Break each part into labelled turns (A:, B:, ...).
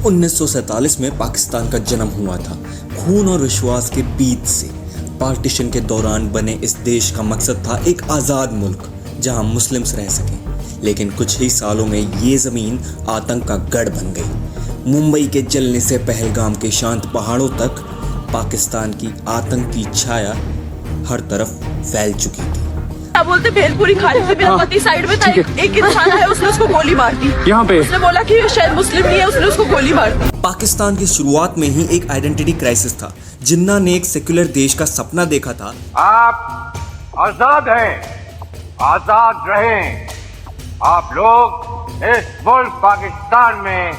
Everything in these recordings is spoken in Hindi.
A: 1947 में पाकिस्तान का जन्म हुआ था। खून और विश्वास के बीच से पार्टीशन के दौरान बने इस देश का मकसद था एक आज़ाद मुल्क जहां मुस्लिम्स रह सकें। लेकिन कुछ ही सालों में ये ज़मीन आतंक का गढ़ बन गई। मुंबई के जलने से पहलगाम के शांत पहाड़ों तक पाकिस्तान की आतंक की छाया हर तरफ फैल चुकी थी।
B: क्या बोलते भेलपुरी खाली से बेलपति साइड में था, एक इंसान है, उसने उसको गोली मार दी। यहाँ पे उसने बोला कि शायद मुस्लिम नहीं है, उसने उसको गोली मार दी।
A: पाकिस्तान की शुरुआत में ही एक आइडेंटिटी क्राइसिस था। जिन्ना ने एक सेक्युलर देश का सपना देखा था।
C: आप आजाद हैं, आजाद रहें। आप लोग इस मुल्क पाकिस्तान में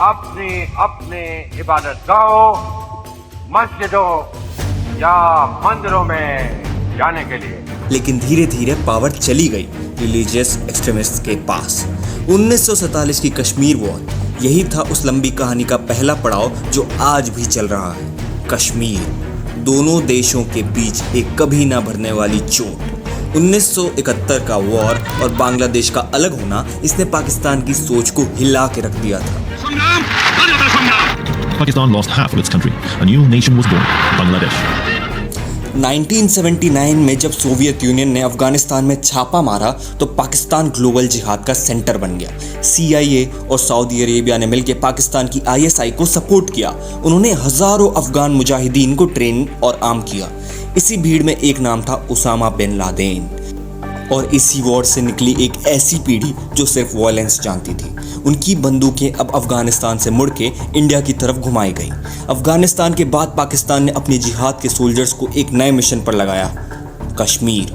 C: अपनी अपने इबादत गाहों, मस्जिदों या मंदिरों में जाने के लिए।
A: लेकिन धीरे धीरे पावर चली गई रिलीजियस एक्सट्रीमिस्ट के पास। 1947 की कश्मीर वॉर यही था उस लंबी कहानी का पहला पड़ाव जो आज भी चल रहा है। कश्मीर, दोनों देशों के बीच एक कभी ना भरने वाली चोट। 1971 का वॉर और बांग्लादेश का अलग होना, इसने पाकिस्तान की सोच को हिला के रख दिया था।
D: Pakistan lost half of its country. A new nation was born, Bangladesh.
A: 1979 में जब सोवियत यूनियन ने अफगानिस्तान में छापा मारा तो पाकिस्तान ग्लोबल जिहाद का सेंटर बन गया। CIA और सऊदी अरेबिया ने मिलकर पाकिस्तान की ISI को सपोर्ट किया। उन्होंने हजारों अफगान मुजाहिदीन को ट्रेन और आर्म किया। इसी भीड़ में एक नाम था उसामा बिन लादेन। और इसी वॉर से निकली एक ऐसी पीढ़ी जो सिर्फ वायलेंस जानती थी। उनकी बंदूकें अब अफगानिस्तान से मुड़ के इंडिया की तरफ घुमाई गई। अफगानिस्तान के बाद पाकिस्तान ने अपने जिहाद के सोल्जर्स को एक नए मिशन पर लगाया, कश्मीर।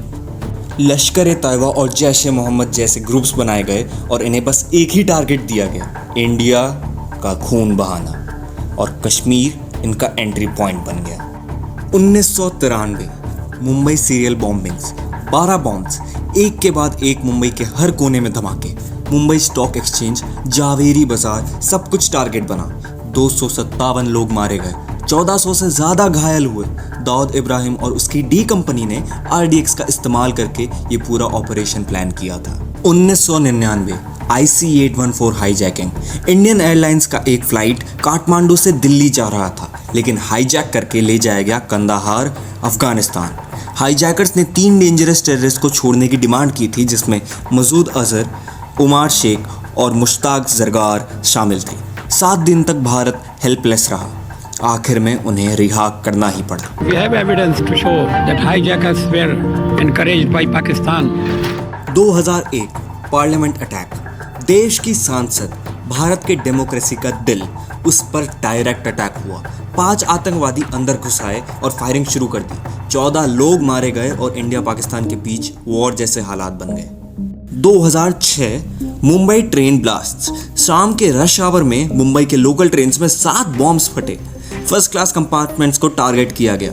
A: लश्कर ए तैयबा और जैश ए मोहम्मद जैसे ग्रुप्स बनाए गए और इन्हें बस एक ही टारगेट दिया गया, इंडिया का खून बहाना। और कश्मीर इनका एंट्री पॉइंट बन गया। 1993 मुंबई सीरियल बॉम्बिंग्स, 12 बॉम्ब्स, एक के बाद एक मुंबई के हर कोने में धमाके। मुंबई स्टॉक एक्सचेंज, जावेरी बाजार, सब कुछ टारगेट बना। 257 लोग मारे गए, 1400 से ज़्यादा घायल हुए। दाऊद इब्राहिम और उसकी डी कंपनी ने RDX का इस्तेमाल करके ये पूरा ऑपरेशन प्लान किया था। 1999 IC-814 हाईजैकिंग। इंडियन एयरलाइंस का एक फ्लाइट काठमांडू से दिल्ली जा रहा था, लेकिन हाईजैक करके ले जाया गया कंदाहार, अफगानिस्तान। हाईजैकर्स ने 3 डेंजरस टेररिस्ट को छोड़ने की डिमांड की थी, जिसमें मसूद अजहर, उमार शेख और मुश्ताक जरगार शामिल थे। 7 दिन तक भारत हेल्पलेस रहा। आखिर में उन्हें रिहा करना ही पड़ा।
E: We have evidence to show that hijackers were encouraged by Pakistan.
A: 2001 parliament attack. देश की सांसद, भारत के डेमोक्रेसी का दिल, उस पर डायरेक्ट अटैक हुआ। 5 आतंकवादी अंदर घुस आए और फायरिंग शुरू कर दी। 14 लोग मारे गए और इंडिया पाकिस्तान के बीच वॉर जैसे हालात बन गए। 2006 मुंबई ट्रेन ब्लास्ट। शाम के रश आवर में मुंबई के लोकल ट्रेन्स में 7 बॉम्ब्स फटे। फर्स्ट क्लास कंपार्टमेंट्स को टारगेट किया गया।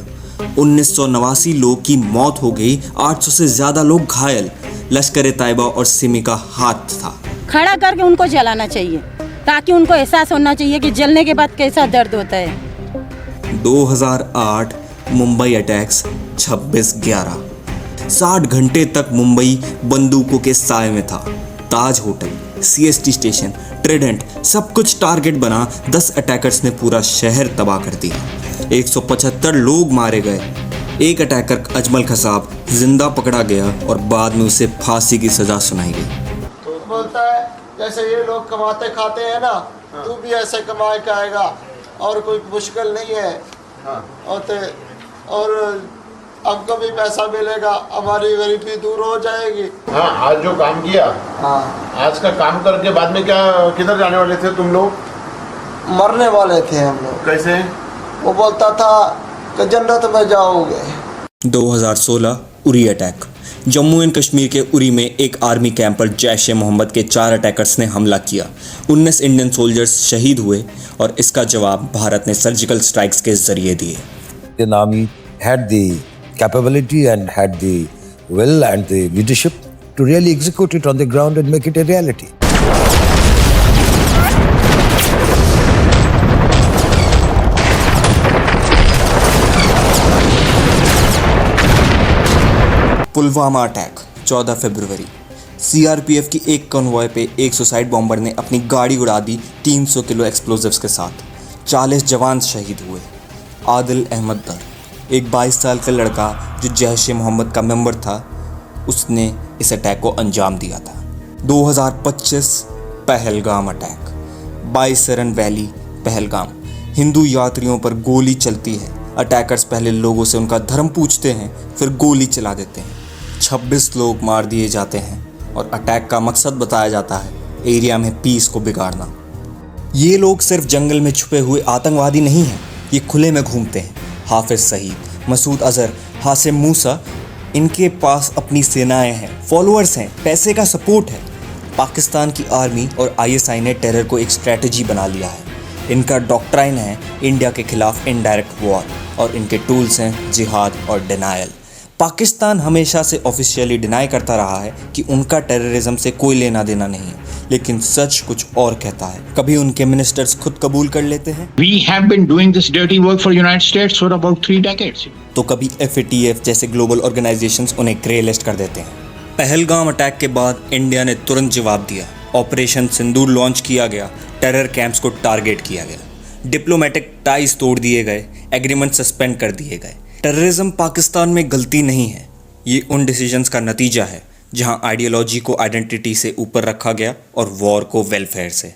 A: 1989 लोग की मौत हो गई, 800 से ज्यादा लोग घायल। लश्कर ए तैयबा और सिमी का हाथ था।
F: खड़ा करके उनको जलाना चाहिए ताकि उनको एहसास होना चाहिए कि जलने के बाद कैसा दर्द होता है।
A: 2008 मुंबई अटैक्स 26/11। 60 घंटे तक मुंबई बंदूकों के साए में था। ताज होटल, CST स्टेशन, ट्रिडेंट, सब कुछ टारगेट बना। 10 अटैकर्स ने पूरा शहर तबाह कर दिया। 175 लोग मारे गए। एक अटैकर अजमल खसाब जिंदा पकड़ा गया और बाद में उसे फांसी की सजा सुनाई गई।
G: तो बोलता है जैसे ये लोग कमाते खाते हैं ना, तू भी ऐसे कमाए के आएगा और कोई मुश्किल नहीं है। और हमको भी पैसा मिलेगा, हमारी गरीबी दूर हो जाएगी।
H: हाँ, आज जो काम किया, आज का काम करके बाद में क्या, किधर जाने वाले थे तुम लोग?
G: मरने वाले थे हम लोग।
H: कैसे?
G: वो बोलता था कि जन्नत में जाओगे।
A: 2016 उरी अटैक। जम्मू एंड कश्मीर के उरी में एक आर्मी कैंप पर जैश ए मोहम्मद के 4 अटैकर्स ने हमला किया। 19 इंडियन सोल्जर्स शहीद हुए और इसका जवाब भारत ने सर्जिकल स्ट्राइक्स के जरिए दिए।
I: Indian Army had the capability and had the will and the leadership to really execute it on the ground and make it a reality.
A: Pulwama attack 14 February. CRPF की एक कन्वॉय पे एक सुसाइड बॉम्बर ने अपनी गाड़ी उड़ा दी 300 किलो एक्सप्लोजिव्स के साथ। 40 जवान शहीद हुए। आदिल अहमद दर, एक 22 साल का लड़का जो जैश-ए-मोहम्मद का मेंबर था, उसने इस अटैक को अंजाम दिया था। 2025 पहलगाम अटैक, बाईसरन वैली पहलगाम। हिंदू यात्रियों पर गोली चलती है। अटैकर्स पहले लोगों से उनका धर्म पूछते हैं, फिर गोली चला देते हैं। 26 लोग मार दिए जाते हैं और अटैक का मकसद बताया जाता है एरिया में पीस को बिगाड़ना। ये लोग सिर्फ जंगल में छुपे हुए आतंकवादी नहीं हैं, ये खुले में घूमते हैं। हाफिज सईद, मसूद अजहर, हासिम मूसा, इनके पास अपनी सेनाएं हैं, फॉलोअर्स हैं, पैसे का सपोर्ट है। पाकिस्तान की आर्मी और आईएसआई ने टेरर को एक स्ट्रेटजी बना लिया है। इनका डॉक्ट्राइन है इंडिया के खिलाफ इनडायरेक्ट वॉर और इनके टूल्स हैं जिहाद और डिनायल। पाकिस्तान हमेशा से ऑफिशियली डिनाई करता रहा है कि उनका टेररिज्म से कोई लेना देना नहीं है, लेकिन सच कुछ और कहता है। कभी उनके मिनिस्टर्स खुद कबूल कर लेते हैं,
E: We have been doing this dirty work for United States for about 3 decades.
A: तो कभी FATF जैसे ग्लोबल ऑर्गेनाइजेशंस उन्हें ग्रे लिस्ट कर देते हैं। पहलगाम अटैक के बाद इंडिया ने तुरंत जवाब दिया। ऑपरेशन सिंदूर लॉन्च किया गया, टेरर कैंप्स को टारगेट किया गया, डिप्लोमेटिक टाइज तोड़ दिए गए, एग्रीमेंट सस्पेंड कर दिए गए। टेररिज्म पाकिस्तान में गलती नहीं है, ये उन डिसीजंस का नतीजा है जहां आइडियोलॉजी को आइडेंटिटी से ऊपर रखा गया और वॉर को वेलफेयर से।